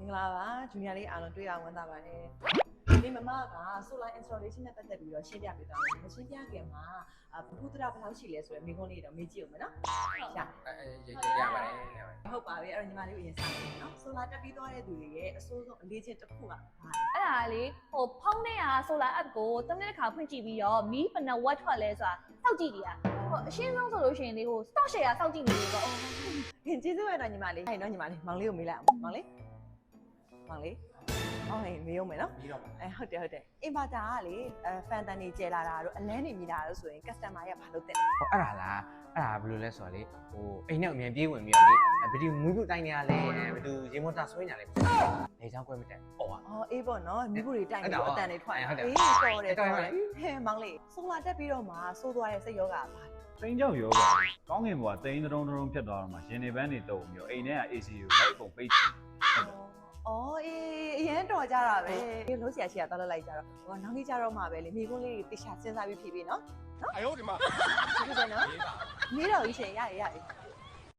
င်္ဂလာပါဂျူနီယာလေးအားလုံးတွေ့ရဝန်တာပါတယ်ဒီမမက solar installation နဲ့ပတ်သက်ပြီးတော့ရှင်းပြပေးသွားမယ်မရှင်းပြခင်မှာဘုဒ္ဓရာဘယ်လောက်ရှိလဲဆိုရယ်မိကုန်းလေးတော့မေးကြည့်အောင်မယ်နော်ရပါတယ်ဟုတ်ပါပြီအဲ့တော့ညီမလေးကိုရင်စားမယ်နော် solar တက်ပြီးသွားတဲ့သူတွေရဲ့အစိုးဆုံးအလေးချင်းတစ်ခုကဘာလဲအဲ့ဒါလေဟိုဖုန်းထဲက solar app ကိုတစ်မိနစ်ခါဖွင့်ကြည့်ပြီးတော့မီးဘယ်နှဝက်ထွက်လဲဆိုတာစောင့်ကြည့်ကြည့်ရဟိုအရှင်းဆုံးဆိုလို့ရှိရင်လေဟို stock share စောင့်ကြည့်နေလို့ပေါ့ခင်ကျေးဇူးပဲတော့ညီမလေးအဲ့တော့ညီမလေးမောင်လေးကိုမေးလိုက်အောင်မောင်လေးဟုတ်ဟဲ့မေးအောင်မယ်နော်ဟုတ်တယ်အင်ဗာတာကလေဖန်တန်နေကျဲလာတာတို့အလန်းနေမိတာတို့ဆိုရင် customer ရဲ့ဘာလုပ်တဲ့အဲ့ဒါလားအဲ့ဒါဘယ်လိုလဲဆိုတော့လေဟိုအိမ်နဲ့အမြန်ပြေးဝင်ပြီးတော့လေဘယ်သူမွေးဖို့တိုင်းနေရလဲဘယ်သူရေမော်တာဆွဲနေရလဲနေချောင်းကွဲမတက်အေးပေါ့နော်မိဖို့တွေတိုင်ပြီးတော့အတန်တွေထွက်တော်တယ်ဟဲ့မောင်လေးဆိုလာတက်ပြီးတော့မှစိုးသွားတဲ့စိတ်ယောဂပါစိန်ကြောက်ရောပါကောင်းငင်ဘွားတိန်းတုံးဖြတ်သွားတော့မှရင်နေပန်းတွေတုံပြီးတော့အိမ်ထဲက AC ကိုလိုက်ပုံပိတ်ချင်အေးအရင်တော်ကြတာပဲဒီလို့ဆရာရှိတာတော်လိုက်ကြတော့ဟိုနောက်နေ့ကြတော့မှပဲလေမိကုန်းလေးတွေတခြားစဉ်းစားပြီးဖြေပြီနော်哎呦我的妈！ဟုတ်တယ်နော်မေးတော့ကြီးရှင်ရ